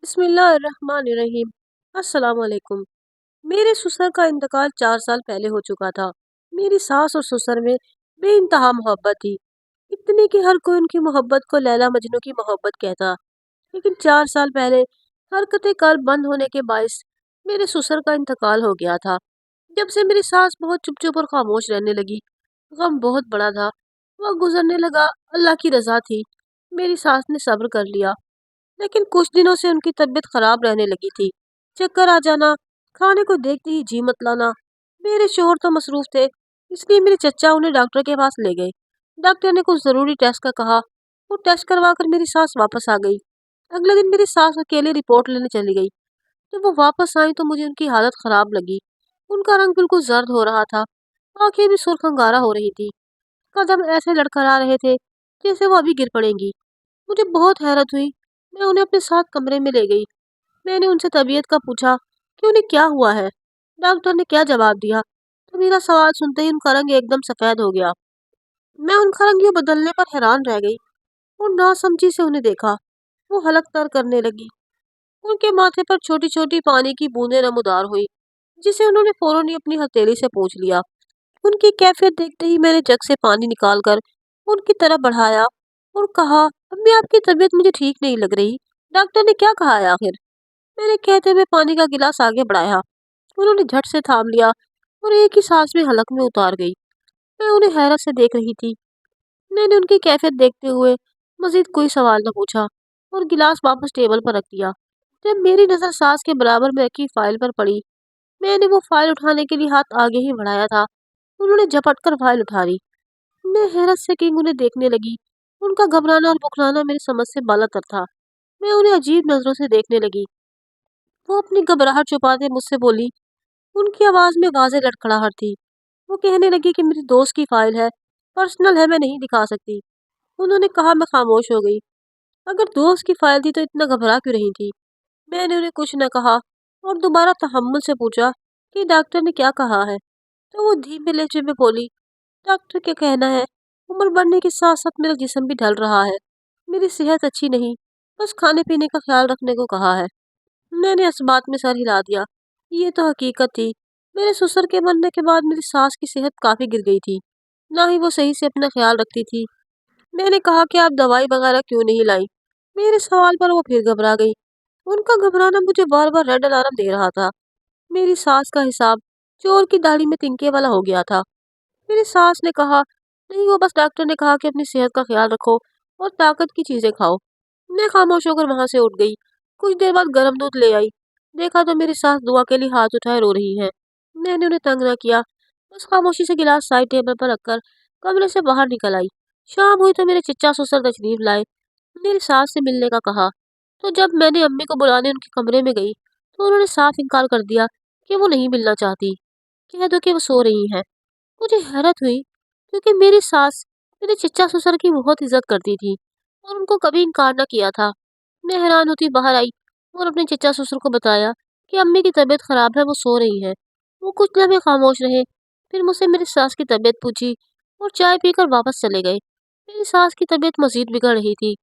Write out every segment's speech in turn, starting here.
بسم اللہ الرحمن الرحیم۔ السلام علیکم۔ میرے سسر کا انتقال 4 سال پہلے ہو چکا تھا۔ میری ساس اور سسر میں بے انتہا محبت تھی، اتنی کہ ہر کوئی ان کی محبت کو لیلا مجنو کی محبت کہتا۔ لیکن 4 سال پہلے حرکت قلب بند ہونے کے باعث میرے سسر کا انتقال ہو گیا تھا۔ جب سے میری ساس بہت چپ چپ اور خاموش رہنے لگی، غم بہت بڑا تھا۔ وہ گزرنے لگا، اللہ کی رضا تھی۔ میری ساس نے صبر کر لیا، لیکن کچھ دنوں سے ان کی طبیعت خراب رہنے لگی تھی۔ چکر آ جانا، کھانے کو دیکھتے ہی جی مت لانا۔ میرے شوہر تو مصروف تھے، اس لیے میرے چچا انہیں ڈاکٹر کے پاس لے گئے۔ ڈاکٹر نے کچھ ضروری ٹیسٹ کا کہا، وہ ٹیسٹ کروا کر میری ساس واپس آ گئی۔ اگلے دن میری ساس اکیلے رپورٹ لینے چلی گئی۔ جب وہ واپس آئیں تو مجھے ان کی حالت خراب لگی۔ ان کا رنگ بالکل زرد ہو رہا تھا، آنکھیں بھی سرخ انگارہ ہو رہی تھی، قدم ایسے لڑکھڑا رہے تھے جیسے وہ ابھی گر پڑیں گی۔ مجھے بہت حیرت ہوئی، میں انہیں اپنے ساتھ کمرے میں لے گئی۔ میں نے ان سے طبیعت کا پوچھا کہ انہیں کیا ہوا ہے۔ ڈاکٹر نے کیا جواب دیا تو میرا سوال سنتے ہی ان کا رنگ ایک دم سفید ہو گیا۔ میں ان کا رنگ یوں بدلنے پر حیران رہ گئی اور ناسمجھی سے انہیں دیکھا۔ وہ حلق تر کرنے لگی، ان کے ماتھے پر چھوٹی چھوٹی پانی کی بوندیں نمودار ہوئی، جسے انہوں نے فوراً ہی اپنی ہتھیلی سے پوچھ لیا۔ ان کی کیفیت دیکھتے ہی میں نے جگ سے پانی نکال کر ان کی طرف بڑھایا اور کہا، امی آپ کی طبیعت مجھے ٹھیک نہیں لگ رہی، ڈاکٹر نے کیا کہا ہے آخر؟ میں نے کہتے ہوئے پانی کا گلاس آگے بڑھایا۔ انہوں نے جھٹ سے تھام لیا اور ایک ہی سانس میں حلق میں اتار گئی۔ میں انہیں حیرت سے دیکھ رہی تھی۔ میں نے ان کی کیفیت دیکھتے ہوئے مزید کوئی سوال نہ پوچھا اور گلاس واپس ٹیبل پر رکھ دیا۔ جب میری نظر سانس کے برابر میں رکھی فائل پر پڑی، میں نے وہ فائل اٹھانے کے لیے ہاتھ آگے ہی بڑھایا تھا، انہوں نے جھپٹ کر فائل اٹھا لی۔ میں حیرت سے کنگ انہیں دیکھنے لگی۔ ان کا گھبرانا اور بکھرانا میری سمجھ سے بالا تر تھا۔ میں انہیں عجیب نظروں سے دیکھنے لگی۔ وہ اپنی گھبراہٹ چھپاتے مجھ سے بولی، ان کی آواز میں واضح لڑکھڑاہٹ تھی۔ وہ کہنے لگی کہ میری دوست کی فائل ہے، پرسنل ہے، میں نہیں دکھا سکتی۔ انہوں نے کہا۔ میں خاموش ہو گئی۔ اگر دوست کی فائل تھی تو اتنا گھبرا کیوں رہی تھی؟ میں نے انہیں کچھ نہ کہا اور دوبارہ تحمل سے پوچھا کہ ڈاکٹر نے کیا کہا ہے؟ تو وہ دھیمے لہجے میں بولی، ڈاکٹر کیا کہنا ہے، عمر بڑھنے کے ساتھ ساتھ میرا جسم بھی ڈھل رہا ہے، میری صحت اچھی نہیں، بس کھانے پینے کا خیال رکھنے کو کہا ہے۔ میں نے اس بات میں سر ہلا دیا۔ یہ تو حقیقت تھی، میرے سسر کے مرنے کے بعد میری ساس کی صحت کافی گر گئی تھی، نہ ہی وہ صحیح سے اپنا خیال رکھتی تھی۔ میں نے کہا کہ آپ دوائی وغیرہ کیوں نہیں لائی؟ میرے سوال پر وہ پھر گھبرا گئی۔ ان کا گھبرانا مجھے بار بار ریڈ الارم دے رہا تھا۔ میری ساس کا حساب چور کی داڑھی میں تنکے والا ہو گیا تھا۔ میری ساس نے کہا، نہیں وہ بس ڈاکٹر نے کہا کہ اپنی صحت کا خیال رکھو اور طاقت کی چیزیں کھاؤ۔ میں خاموش ہو کر وہاں سے اٹھ گئی۔ کچھ دیر بعد گرم دودھ لے آئی۔ دیکھا تو میری ساس دعا کے لیے ہاتھ اٹھائے رو رہی ہے۔ میں نے انہیں تنگ نہ کیا، بس خاموشی سے گلاس سائڈ ٹیبل پر رکھ کر کمرے سے باہر نکل آئی۔ شام ہوئی تو میرے چچا سسر تشریف لائے، میری ساس سے ملنے کا کہا۔ تو جب میں نے امی کو بلانے ان کے کمرے میں گئی تو انہوں نے صاف انکار کر دیا کہ وہ نہیں ملنا چاہتی، کہہ دو کہ وہ سو رہی ہیں۔ مجھے حیرت ہوئی، کیونکہ میری ساس میرے چچا سسر کی بہت عزت کرتی تھی اور ان کو کبھی انکار نہ کیا تھا۔ میں حیران ہوتی باہر آئی اور اپنے چچا سسر کو بتایا کہ امی کی طبیعت خراب ہے، وہ سو رہی ہے۔ وہ کچھ لمحے خاموش رہے، پھر مجھ سے میری ساس کی طبیعت پوچھی اور چائے پی کر واپس چلے گئے۔ میری ساس کی طبیعت مزید بگڑ رہی تھی،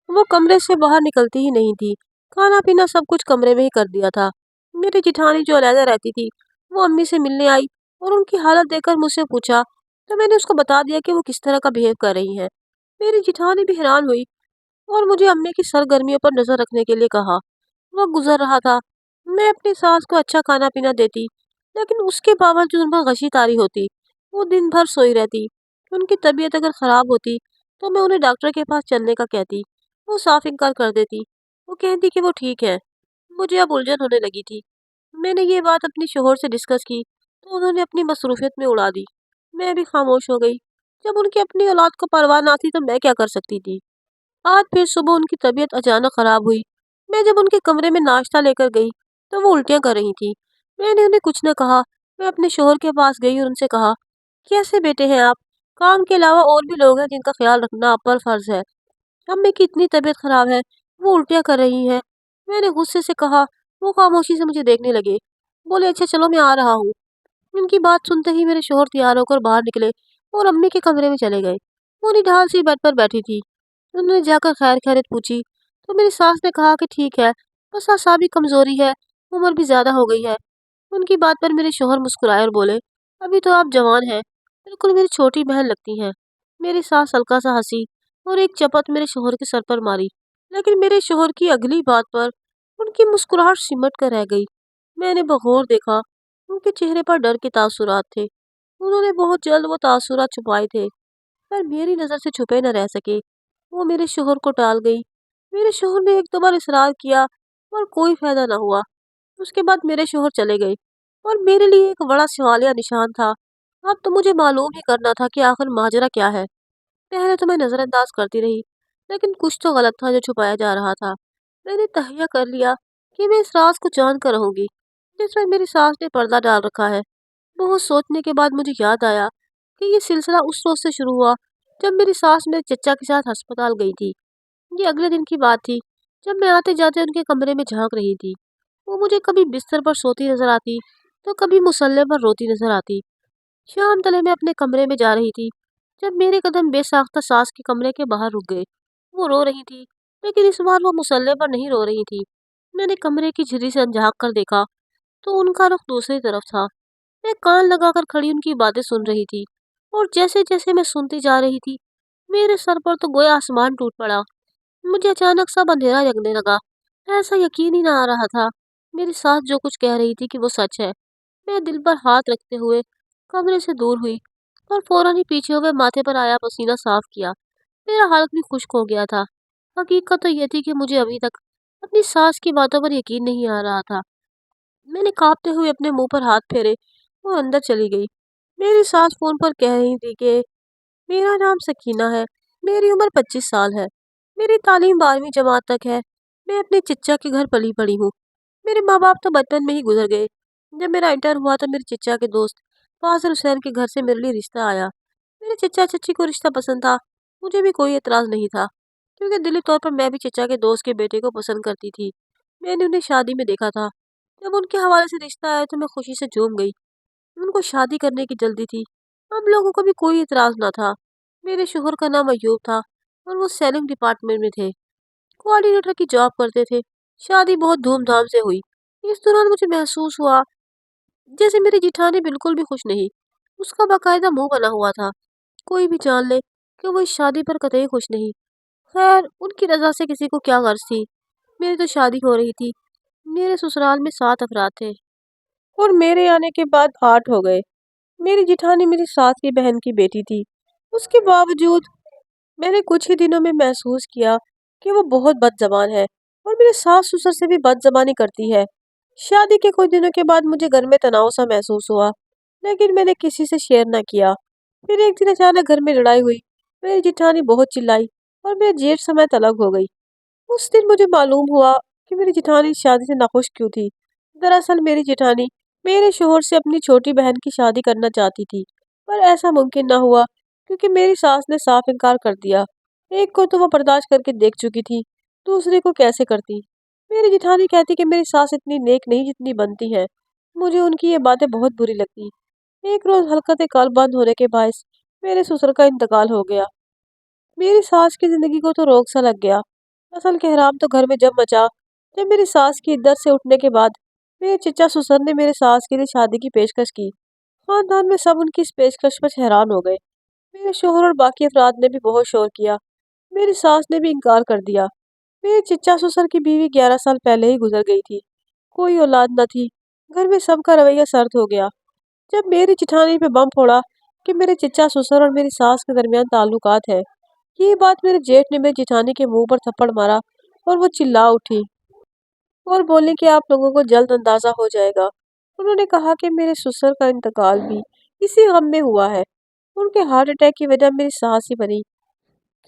وہ کمرے سے باہر نکلتی ہی نہیں تھی۔ کھانا پینا سب کچھ کمرے میں ہی کر دیا تھا۔ میری جٹھانی جو علیحدہ رہتی تھی وہ امی سے ملنے آئی اور ان کی حالت دیکھ کر مجھ سے پوچھا، تو میں نے اس کو بتا دیا کہ وہ کس طرح کا بہیو کر رہی ہے۔ میری جٹھانی بھی حیران ہوئی اور مجھے امی کی سرگرمیوں پر نظر رکھنے کے لیے کہا۔ وقت گزر رہا تھا، میں اپنی ساس کو اچھا کھانا پینا دیتی، لیکن اس کے باوجود ان پر غشی طاری ہوتی۔ وہ دن بھر سوئی رہتی۔ ان کی طبیعت اگر خراب ہوتی تو میں انہیں ڈاکٹر کے پاس چلنے کا کہتی، وہ صاف انکار کر دیتی۔ وہ کہتی کہ وہ ٹھیک ہے۔ مجھے اب الجھن ہونے لگی تھی۔ میں نے یہ بات اپنی شوہر سے ڈسکس کی تو انہوں نے اپنی مصروفیت میں اڑا دی۔ میں بھی خاموش ہو گئی۔ جب ان کی اپنی اولاد کو پرواہ نہ تھی تو میں کیا کر سکتی تھی؟ آج پھر صبح ان کی طبیعت اچانک خراب ہوئی۔ میں جب ان کے کمرے میں ناشتہ لے کر گئی تو وہ الٹیاں کر رہی تھی۔ میں نے انہیں کچھ نہ کہا۔ میں اپنے شوہر کے پاس گئی اور ان سے کہا، کیسے بیٹے ہیں آپ؟ کام کے علاوہ اور بھی لوگ ہیں جن کا خیال رکھنا آپ پر فرض ہے۔ امی کی اتنی طبیعت خراب ہے، وہ الٹیاں کر رہی ہیں۔ میں نے غصے سے کہا۔ وہ خاموشی سے مجھے دیکھنے لگے، بولے اچھا چلو میں آ رہا ہوں۔ ان کی بات سنتے ہی میرے شوہر تیار ہو کر باہر نکلے اور امی کے کمرے میں چلے گئے۔ وہ نڈھال سی بیڈ پر بیٹھی تھی۔ انہوں نے جا کر خیر خیریت پوچھی تو میری ساس نے کہا کہ ٹھیک ہے، बस आसाबी कमजोरी है, उम्र भी ज्यादा हो गई है। उनकी बात पर मेरे शोहर मुस्कुराए और बोले, अभी तो आप जवान हैं, बिल्कुल मेरी छोटी बहन लगती हैं। मेरी सास हल्का सा हंसी और एक चपत मेरे शोहर के सर पर मारी, लेकिन मेरे शोहर की अगली बात पर उनकी मुस्कुराहट सिमट कर रह गई। मैंने बगौर देखा, उनके चेहरे पर डर के तासुरात थे। उन्होंने बहुत जल्द वो तासुरात छुपाए थे, पर मेरी नजर से छुपे न रह सके। वो मेरे शोहर को टाल गई। मेरे शोहर ने एक दो बार इसरार किया, पर कोई फायदा न हुआ। उसके बाद मेरे शोहर चले गए और मेरे लिए एक बड़ा सवालिया निशान था। अब तो मुझे मालूम ही करना था कि आखिर माजरा क्या है। पहले तो मैं नजरअंदाज करती रही, लेकिन कुछ तो गलत था जो छुपाया जा रहा था। मैंने तहैया कर लिया कि मैं इस राज को जान कर रहूंगी जिसमें मेरी सास ने पर्दा डाल रखा है। बहुत सोचने के बाद मुझे याद आया कि ये सिलसिला उस रोज से शुरू हुआ जब मेरी सास मेरे चचा के साथ अस्पताल गई थी। ये अगले दिन की बात थी, जब मैं आते जाते उनके कमरे में झांक रही थी। वो मुझे कभी बिस्तर पर सोती नजर आती, तो कभी मुसल्ले पर रोती नजर आती। शाम तले मैं अपने कमरे में जा रही थी, जब मेरे कदम बेसाख्ता सास के कमरे के बाहर रुक गए। वो रो रही थी, लेकिन इस बार वो मुसल्ले पर नहीं रो रही थी। मैंने कमरे की झिर्री से झांक कर देखा, तो उनका रुख दूसरी तरफ था। मैं कान लगाकर खड़ी उनकी बातें सुन रही थी, और जैसे जैसे मैं सुनती जा रही थी, मेरे सर पर तो गोया आसमान टूट पड़ा। मुझे अचानक सब अंधेरा लगने लगा। ऐसा यकीन ही ना आ रहा था, मेरी सास जो कुछ कह रही थी कि वो सच है। मैं दिल पर हाथ रखते हुए कमरे से दूर हुई और फौरन ही पीछे हुए माथे पर आया पसीना साफ किया। मेरा हल्क भी खुश्क हो गया था। हकीकत तो यह थी कि मुझे अभी तक अपनी सास की बातों पर यकीन नहीं आ रहा था। मैंने कांपते हुए अपने मुंह पर हाथ फेरे और अंदर चली गई। मेरी सास फोन पर कह रही थी कि मेरा नाम सकीना है, मेरी उम्र 25 साल है, मेरी तालीम 12वीं जमात तक है, मैं अपने चिच्चा के घर पली पड़ी हूँ। मेरे माँ बाप तो बचपन में ही गुजर गए। जब मेरा इंटर हुआ तो मेरे चिच्चा के दोस्त फाजिल हुसैन के घर से मेरे लिए रिश्ता आया। मेरे चिच्चा चच्ची को रिश्ता पसंद था। मुझे भी कोई एतराज नहीं था, क्योंकि दिली तौर पर मैं भी चिच्चा के दोस्त के बेटे को पसंद करती थी। मैंने उन्हें शादी में देखा था। जब उनके हवाले से रिश्ता आया तो मैं खुशी से झूम गई। उनको शादी करने की जल्दी थी। हम लोगों को भी कोई इतराज ना था। मेरे शोहर का नाम अयूब था और वो सेलिंग डिपार्टमेंट में थे, कोऑर्डिनेटर की जॉब करते थे। शादी बहुत धूमधाम से हुई। इस दौरान मुझे महसूस हुआ जैसे मेरी जिठानी बिल्कुल भी खुश नहीं। उसका बाकायदा मुंह बना हुआ था। कोई भी जान ले कि वो इस शादी पर कतई खुश नहीं। खैर, उनकी रजा से किसी को क्या गर्ज थी। मेरी तो शादी हो रही थी। मेरे ससुराल में 7 अफराद थे और मेरे आने के बाद 8 हो गए। मेरी जिठानी मेरी सास की बहन की बेटी थी। उसके बावजूद मैंने कुछ ही दिनों में महसूस किया कि वो बहुत बदजबान है और मेरे सास ससुर से भी बदजबानी करती है। शादी के कुछ दिनों के बाद मुझे घर में तनाव सा महसूस हुआ, लेकिन मैंने किसी से शेयर न किया। फिर एक दिन अचानक घर में लड़ाई हुई। मेरी जिठानी बहुत चिल्लाई और मेरे जेठ समेत अलग हो गई। उस दिन मुझे मालूम हुआ कि मेरी जिठानी शादी से नाखुश क्यों थी। दरअसल मेरी जिठानी मेरे शोहर से अपनी छोटी बहन की शादी करना चाहती थी, पर ऐसा मुमकिन न हुआ क्योंकि मेरी सास ने साफ इनकार कर दिया। एक को तो वो बर्दाश्त करके देख चुकी थी, दूसरे को कैसे करती। मेरी जिठानी कहती कि मेरी सास इतनी नेक नहीं जितनी बनती है। मुझे उनकी ये बातें बहुत बुरी लगती। एक रोज हलकते काल बंद होने के बायस मेरे ससुर का इंतकाल हो गया। मेरी सास की जिंदगी को तो रोग सा लग गया। असल कहराम तो घर में जब मचा, जब मेरी सास की इद्दत से उठने के बाद मेरे चचा ससुर ने मेरे सास के लिए शादी की पेशकश की। खानदान में सब उनकी इस पेशकश पर हैरान हो गए। मेरे शोहर और बाकी अफराद ने भी बहुत शोर किया। मेरी सास ने भी इनकार कर दिया। मेरे चचा ससुर की बीवी 11 साल पहले ही गुजर गई थी। कोई औलाद न थी। घर में सबका रवैया सर्द हो गया। जब मेरी चिठानी पे बम फोड़ा कि मेरे चचा ससुर और मेरी सास के दरमियान ताल्लुकात है, ये बात मेरे जेठ ने मेरी जिठानी के मुंह पर थप्पड़ मारा और वो चिल्ला उठी और बोली कि आप लोगों को जल्द अंदाजा हो जाएगा। उन्होंने कहा कि मेरे ससुर का इंतकाल भी इसी गम में हुआ है। उनके हार्ट अटैक की वजह मेरी सास ही बनी,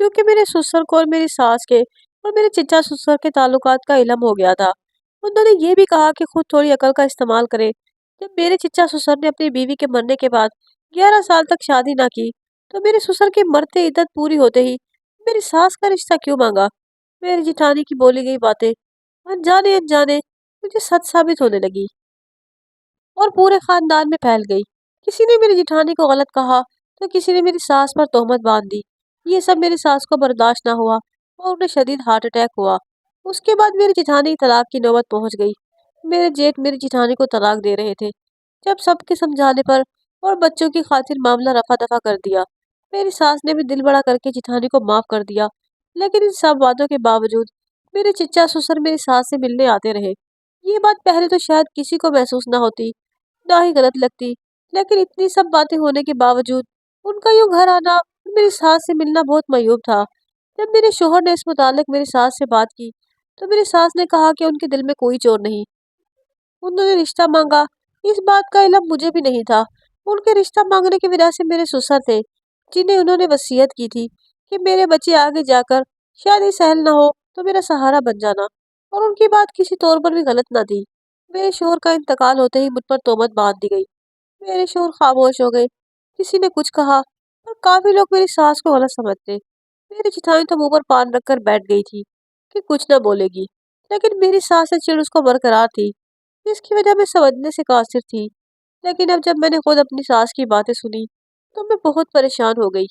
क्योंकि मेरे ससुर को और मेरी सास के और मेरे चचा ससुर के ताल्लुकात का इल्म हो गया था। उन्होंने ये भी कहा कि खुद थोड़ी अकल का इस्तेमाल करे। जब मेरे चचा ससुर ने अपनी बीवी के मरने के बाद 11 साल तक शादी ना की, तो मेरे ससुर के मरते इद्दत पूरी होते ही मेरी सास का रिश्ता क्यों मांगा। मेरी जिठानी की बोली गई बातें अनजाने अनजाने मुझे सच साबित होने लगी और पूरे खानदान में फैल गई। किसी ने मेरी जिठानी को गलत कहा, तो किसी ने मेरी सास पर तोहमत बांध दी। ये सब मेरी सास को बर्दाश्त ना हुआ और उन्हें शदीद हार्ट अटैक हुआ। اس کے بعد میری जेठानी की तलाक की नौबत पहुंच गई। मेरे जेठ मेरी जेठानी को तलाक दे रहे थे। जब सबके समझाने पर और बच्चों की खातिर मामला रफा दफा कर दिया, मेरी सास ने भी दिल बड़ा करके जेठानी को माफ कर दिया। लेकिन इन सब बातों के बावजूद मेरे चिच्चा ससुर मेरी सास से मिलने आते रहे। ये बात पहले तो शायद किसी को महसूस ना होती, ना ही गलत लगती, लेकिन इतनी सब बातें होने के बावजूद उनका यूं घर आना, मेरी सास से मिलना बहुत मयूब था। जब मेरे शोहर ने इस मुतालिक मेरी सास से बात की, तो मेरी सास ने कहा कि उनके दिल में कोई चोर नहीं, उन्होंने रिश्ता मांगा। इस बात का इल्म मुझे भी नहीं था। उनके रिश्ता मांगने की वजह से मेरे ससुर थे, जिन्हें उन्होंने वसीयत की थी कि मेरे बच्चे आगे जाकर शादी सहल ना हो तो मेरा सहारा बन जाना। और उनकी बात किसी तौर पर भी गलत ना थी। मेरे शोहर का इंतकाल होते ही मुझ पर तोहमत बांध दी गई। मेरे शोहर खामोश हो गए। किसी ने कुछ कहा, और काफी लोग मेरी सास को गलत समझते। मेरी जिठानी तो मुंह पर पान रखकर बैठ गई थी कि कुछ न बोलेगी, लेकिन मेरी सास से चिढ़ उसको बरकरार थी, जिसकी वजह मैं समझने से कासिर थी। लेकिन अब जब मैंने खुद अपनी सास की बातें सुनी, तो मैं बहुत परेशान हो गई।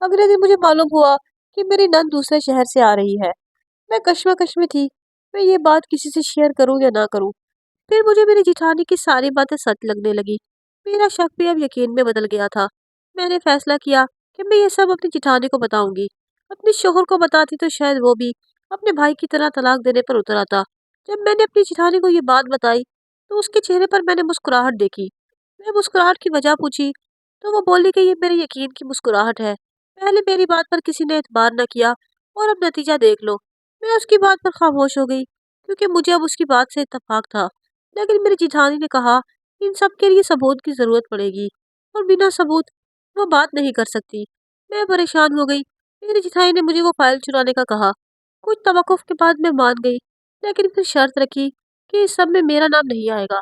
अगले दिन मुझे मालूम हुआ कि मेरी नंद दूसरे शहर से आ रही है। मैं कश्मकश में थी, मैं ये बात किसी से शेयर करूं या ना करूं। फिर मुझे मेरी जिठानी की सारी बातें सच लगने लगी। मेरा शक भी अब यकीन में बदल गया था। मैंने फैसला किया कि मैं ये सब अपनी जिठानी को बताऊंगी। अपने शोहर को बताती तो शायद वो भी अपने भाई की तरह तलाक देने पर उतर आता। जब मैंने अपनी जिठानी को ये बात बताई, तो उसके चेहरे पर मैंने मुस्कुराहट देखी। मैं मुस्कुराहट की वजह पूछी, तो वो बोली कि ये मेरे यकीन की मुस्कुराहट है। पहले मेरी बात पर किसी ने एतबार न किया, और अब नतीजा देख लो। मैं उसकी बात पर खामोश हो गई, क्योंकि मुझे अब उसकी बात से इत्तेफाक था। लेकिन मेरी जिठानी ने कहा, इन सब के लिए सबूत की जरूरत पड़ेगी, और बिना सबूत वो बात नहीं कर सकती। मैं परेशान हो गई। मेरी जिठानी ने मुझे वो फाइल चुराने का कहा। कुछ तवक्कुफ के बाद मैं मान गई, लेकिन फिर शर्त रखी कि इस सब में मेरा नाम नहीं आएगा।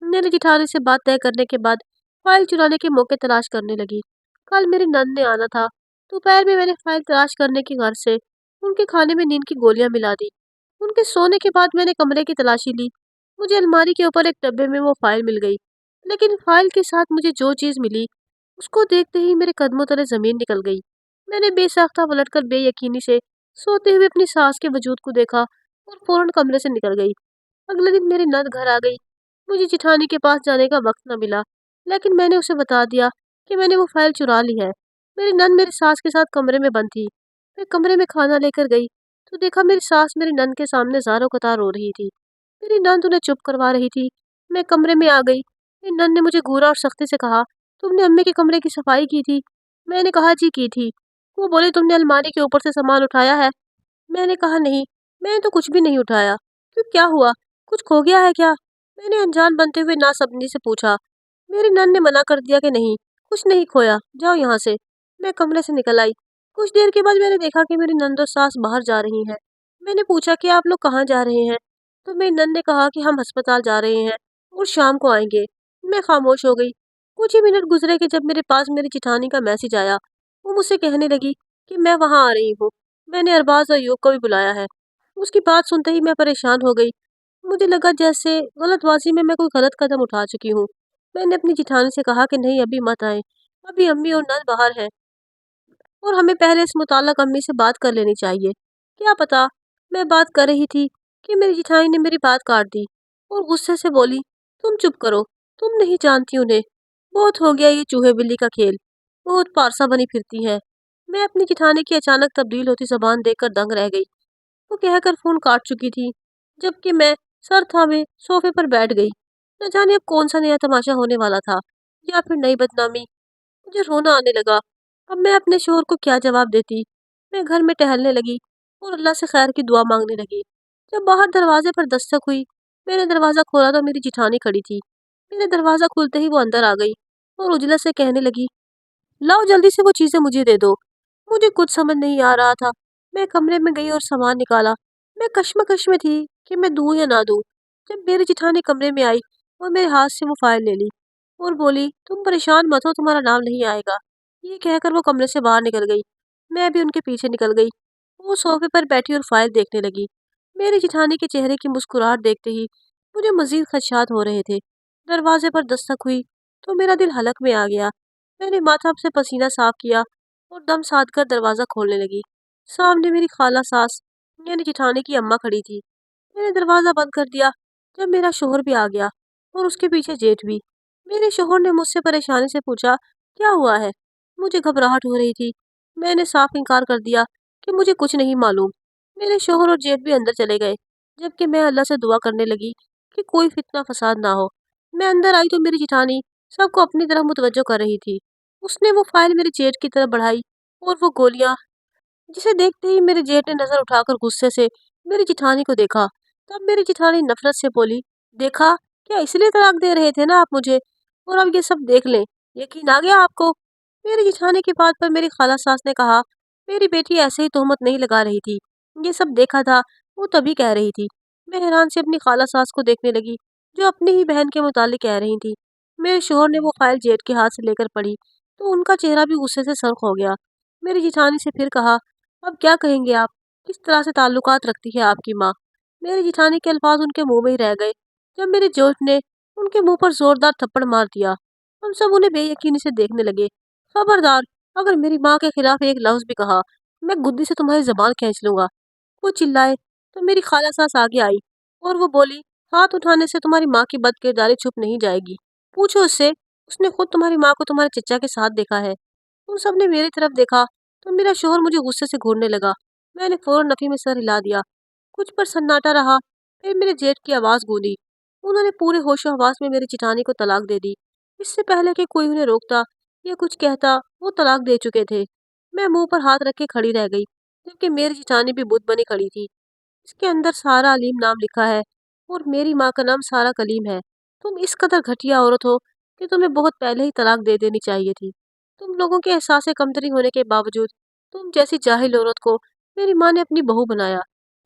मेरी जिठानी से बात तय करने के बाद फाइल चुराने के मौके तलाश करने लगी। कल मेरी नंद ने आना था। दोपहर में मैंने फाइल तलाश करने की गर्ज से उनके खाने में नींद की गोलियां मिला दी। उनके सोने के बाद मैंने कमरे की तलाशी ली। मुझे अलमारी के ऊपर एक डब्बे में वो फाइल मिल गई। लेकिन फाइल के साथ मुझे जो चीज़ मिली, उसको देखते ही मेरे कदमों तले जमीन निकल गई। मैंने बेसाख्ता पलटकर बेयकीनी से सोते हुए अपनी सास के वजूद को देखा, और फौरन कमरे से निकल गई। अगले दिन मेरी नंद घर आ गई। मुझे जिठानी के पास जाने का वक्त न मिला, लेकिन मैंने उसे बता दिया कि मैंने वो फाइल चुरा ली है। मेरी नंद मेरी सास के साथ कमरे में बंद थी। मैं कमरे में खाना लेकर गई, तो देखा मेरी सास मेरी नंद के सामने ज़ारो कतार रो रही थी। मेरी नंद उन्हें चुप करवा रही थी। मैं कमरे में आ गई। मेरी नंद ने मुझे घूरा और सख्ती से कहा, तुमने अम्मी के कमरे की सफाई की थी? मैंने कहा, जी की थी। वो बोले, तुमने अलमारी के ऊपर से सामान उठाया है? मैंने कहा, नहीं, मैंने तो कुछ भी नहीं उठाया। क्यों, क्या हुआ? कुछ खो गया है क्या? मैंने अनजान बनते हुए नासमझी से पूछा। मेरी नन ने मना कर दिया कि नहीं, कुछ नहीं खोया, जाओ यहाँ से। मैं कमरे से निकल आई। कुछ देर के बाद मैंने देखा कि मेरी नंद और सास बाहर जा रही हैं। मैंने पूछा कि आप लोग कहाँ जा रहे हैं? तो मेरी नंद ने कहा कि हम अस्पताल जा रहे हैं और शाम को आएंगे। मैं खामोश हो गई। कुछ ही मिनट गुजरे कि जब मेरे पास मेरी चिठानी का मैसेज आया। वो मुझसे कहने लगी कि मैं वहाँ आ रही हूँ। मैंने अरबाज और यूब को भी बुलाया है। उसकी बात सुनते ही मैं परेशान हो गई। मुझे लगा जैसे गलतबाजी में मैं कोई गलत कदम उठा चुकी हूँ। मैंने अपनी जिठानी से कहा कि नहीं, अभी मत आए, अभी अम्मी और नन बाहर हैं, और हमें पहले इस मुताल्लिक अम्मी से बात कर लेनी चाहिए। क्या पता, मैं बात कर रही थी कि मेरी जिठानी ने मेरी बात काट दी और गुस्से से बोली, तुम चुप करो, तुम नहीं जानती उन्हें। बहुत हो गया ये चूहे बिल्ली का खेल, बहुत पारसा बनी फिरती है। मैं अपनी जिठानी की अचानक तब्दील होती जबान देखकर दंग रह गई। वो कहकर फोन काट चुकी थी, जबकि मैं सर थामे सोफे पर बैठ गई। न जाने अब कौन सा नया तमाशा होने वाला था, या फिर नई बदनामी। मुझे रोना आने लगा। अब मैं अपने शोहर को क्या जवाब देती? मैं घर में टहलने लगी और अल्लाह से खैर की दुआ मांगने लगी। जब बाहर दरवाजे पर दस्तक हुई, मैंने दरवाज़ा खोला तो मेरी जिठानी खड़ी थी। मेरे दरवाज़ा खुलते ही वो अंदर आ गई और उजला से कहने लगी, लाओ जल्दी से वो चीज़ें मुझे दे दो। मुझे कुछ समझ नहीं आ रहा था। मैं कमरे में गई और सामान निकाला। मैं कश्मकश में थी कि मैं दूं या ना दूं। जब मेरी जिठानी कमरे में आई और मेरे हाथ से वो फाइल ले ली और बोली, तुम परेशान मत हो, तुम्हारा नाम नहीं आएगा। ये कहकर वो कमरे से बाहर निकल गई। मैं भी उनके पीछे निकल गई। वो सोफे पर बैठी और फाइल देखने लगी। मेरी जिठानी के चेहरे की मुस्कुराहट देखते ही मुझे मजीद खदशात हो रहे थे। दरवाजे पर दस्तक हुई तो मेरा दिल हलक में आ गया। मैंने माथा से पसीना साफ किया और दम साध कर दरवाज़ा खोलने लगी। सामने मेरी खाला सास یعنی जेठानी की अम्मा खड़ी थी। मैंने दरवाजा बंद कर दिया जब मेरा शोहर भी आ गया और उसके पीछे जेठ भी। मेरे शोहर ने मुझसे परेशानी से पूछा, क्या हुआ है? मुझे घबराहट हो रही थी। मैंने साफ इनकार कर दिया कि मुझे कुछ नहीं मालूम। मेरे शोहर और जेठ भी अंदर चले गए, जबकि मैं अल्लाह से दुआ करने लगी कि कोई फितना फसाद ना हो। मैं अंदर आई तो मेरी जेठानी सबको अपनी तरफ मुतवज्जो कर रही थी। उसने वो फाइल मेरे जेठ की तरफ बढ़ाई और वो गोलियां, जिसे देखते ही मेरे जेठ ने नजर उठाकर गुस्से से मेरी जिठानी को देखा। तब मेरी जिठानी नफरत से बोली, देखा, क्या इसलिए तलाक दे रहे थे ना आप मुझे, और अब ये सब देख लें, यकीन आ गया आपको? मेरी जिठानी की बात पर मेरी खाला सास ने कहा, मेरी बेटी ऐसे ही तोहमत नहीं लगा रही थी, ये सब देखा था, वो तभी कह रही थी। मैं हैरान से अपनी खाला सास को देखने लगी, जो अपनी ही बहन के मुतालिक कह रही थी। मेरे शोहर ने वो फाइल जेठ के हाथ से लेकर पढ़ी तो उनका चेहरा भी गुस्से से सख्त हो गया। मेरी जिठानी से फिर कहा, अब क्या कहेंगे आप? किस तरह से ताल्लुकात रखती है आपकी माँ? मेरी जिठानी के अल्फाज उनके मुंह में ही रह गए जब मेरे जेठ ने उनके मुंह पर जोरदार थप्पड़ मार दिया। हम सब उन्हें बेयकीनी से देखने लगे। खबरदार, अगर मेरी माँ के खिलाफ एक लफ्ज भी कहा, मैं गुद्दी से तुम्हारी जबान खींच लूंगा। वो चिल्लाए तो मेरी खाला सास आगे आई और वो बोली, हाथ उठाने से तुम्हारी माँ की बदकिरदारी छुप नहीं जाएगी। पूछो उससे, उसने खुद तुम्हारी माँ को तुम्हारे चचा के साथ देखा है। उन सब ने मेरी तरफ देखा तो मेरा शोहर मुझे गुस्से से घूरने लगा। मैंने फौरन नफी में सर हिला दिया। कुछ पर सन्नाटा रहा, फिर मेरे जेठ की आवाज गूंजी। उन्होंने पूरे होशो हवास में मेरी चिटानी को तलाक दे दी। इससे पहले कि कोई उन्हें रोकता या कुछ कहता, वो तलाक दे चुके थे। मैं मुंह पर हाथ रख के खड़ी रह गई, जबकि मेरी चिटानी भी बुत बनी खड़ी थी। इसके अंदर सारा अलीम नाम लिखा है और मेरी माँ का नाम सारा कलीम है। तुम इस कदर घटिया औरत हो कि तुम्हें बहुत पहले ही तलाक दे देनी चाहिए थी। तुम लोगों के एहसास कमतरी होने के बावजूद तुम जैसी जाहिल औरत को मेरी माँ ने अपनी बहू बनाया,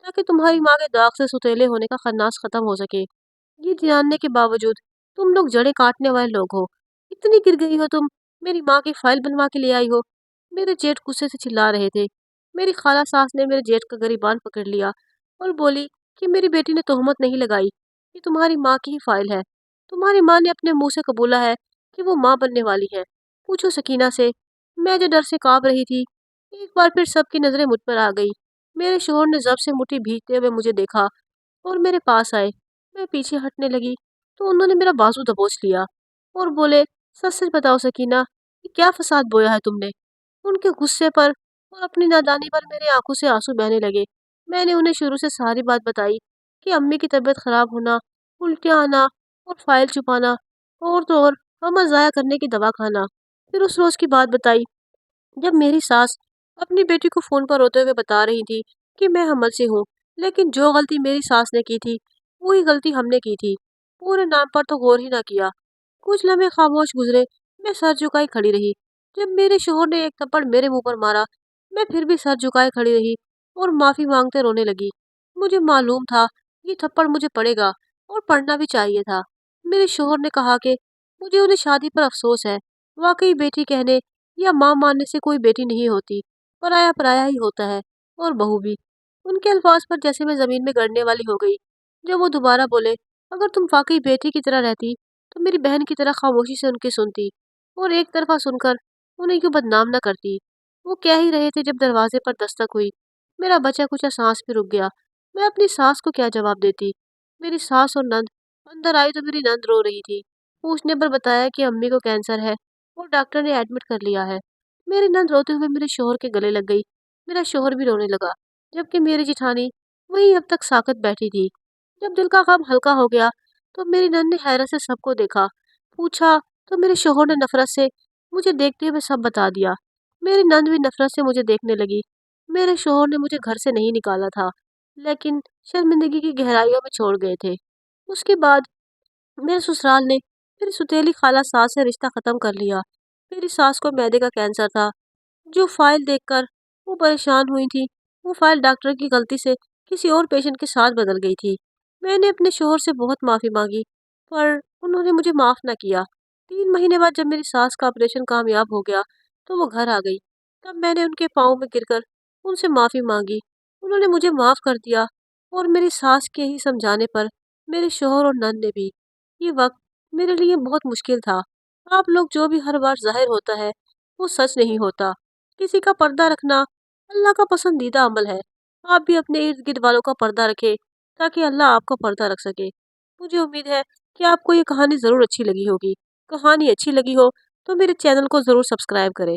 ताकि तुम्हारी माँ के दाग से सुतेले होने का खन्नास खत्म हो सके। ये जानने के बावजूद तुम लोग जड़े काटने वाले लोग हो। इतनी गिर गई हो तुम, मेरी माँ की फाइल बनवा के ले आई हो। मेरे जेठ गुस्से से चिल्ला रहे थे। मेरी खाला सास ने मेरे जेठ का गरीबान पकड़ लिया और बोली कि मेरी बेटी ने तोहमत नहीं लगाई, ये तुम्हारी माँ की ही फाइल है। तुम्हारी माँ ने अपने मुंह से कबूला है कि वो माँ बनने वाली है। पूछो सकीना से। मैं जो डर से कांप रही थी, एक बार फिर सबकी नजरें मुझ पर आ गई। मेरे शोहर ने जब से मुट्ठी भींचते हुए मुझे देखा और मेरे पास आए। मैं पीछे हटने लगी तो उन्होंने मेरा बाजू दबोच लिया और बोले, सच सच बताओ सकीना, ये क्या फसाद बोया है तुमने? उनके गुस्से पर और अपनी नादानी पर मेरी आंखों से आंसू बहने लगे। मैंने उन्हें शुरू से सारी बात बताई कि अम्मी की तबीयत खराब होना, उल्टियाँ आना और फाइल छुपाना, और तो और अमल ज़ाया करने की दवा खाना। फिर उस रोज़ की बात बताई जब मेरी सास अपनी बेटी को फोन पर रोते हुए बता रही थी कि मैं हमल से हूँ, लेकिन जो गलती मेरी सास ने की थी वही गलती हमने की थी। पूरे नाम पर तो गौर ही ना किया। कुछ लम्हे खामोश गुजरे। मैं सर झुकाई खड़ी रही। जब मेरे शोहर ने एक थप्पड़ मेरे मुंह पर मारा, मैं फिर भी सर झुकाए खड़ी रही और माफी मांगते रोने लगी। मुझे मालूम था ये थप्पड़ मुझे पड़ेगा और पड़ना भी चाहिए था। मेरे शोहर ने कहा कि मुझे उन्हें शादी पर अफसोस है। वाकई बेटी कहने या माँ मानने से कोई बेटी नहीं होती, पराया पराया ही होता है, और बहू भी। उनके अल्फाज पर जैसे मैं जमीन में गड़ने वाली हो गई। जब वो दोबारा बोले, अगर तुम वाकई बेटी की तरह रहती तो मेरी बहन की तरह खामोशी से उनकी सुनती और एक तरफा सुनकर उन्हें क्यों बदनाम न करती। वो कह ही रहे थे जब दरवाजे पर दस्तक हुई। मेरा बचा कुचा सांस भी रुक गया। मैं अपनी सास को क्या जवाब देती? मेरी सास और नंद अंदर आई तो मेरी नंद रो रही थी। पूछने पर बताया कि अम्मी को कैंसर है और डॉक्टर ने एडमिट कर लिया है। मेरी नंद रोते हुए मेरे शोहर के गले लग गई। मेरा शोहर भी रोने लगा, जबकि मेरी जिठानी वहीं अब तक साकत बैठी थी। जब दिल का गम हल्का हो गया तो मेरी नंद ने हैरत से सबको देखा। पूछा तो मेरे शोहर ने नफरत से मुझे देखते हुए सब बता दिया। मेरी नंद भी नफरत से मुझे देखने लगी। मेरे शोहर ने मुझे घर से नहीं निकाला था, लेकिन शर्मिंदगी की गहराइयों में छोड़ गए थे। उसके बाद मेरे ससुराल ने मेरी सुतेली खाला सास से रिश्ता खत्म कर लिया। मेरी सास को मैदे का कैंसर था। जो फाइल देखकर वो परेशान हुई थी, वो फाइल डॉक्टर की गलती से किसी और पेशेंट के साथ बदल गई थी। मैंने अपने शोहर से बहुत माफ़ी मांगी, पर उन्होंने मुझे माफ़ न किया। 3 महीने बाद जब मेरी सास का ऑपरेशन कामयाब हो गया तो वो घर आ गई। तब मैंने उनके पाँव में गिरकर उनसे माफ़ी मांगी। उन्होंने मुझे माफ़ कर दिया और मेरी सास के ही समझाने पर मेरे शोहर और नंद ने भी। ये वक्त मेरे लिए बहुत मुश्किल था। आप लोग जो भी हर बार जाहिर होता है वो सच नहीं होता। किसी का पर्दा रखना अल्लाह का पसंदीदा अमल है। آپ بھی اپنے ارد گرد والوں کا پردہ رکھیں تاکہ اللہ آپ کا پردہ رکھ سکے۔ مجھے امید ہے کہ آپ کو یہ کہانی ضرور اچھی لگی ہوگی۔ کہانی اچھی لگی ہو تو میرے چینل کو ضرور سبسکرائب کریں۔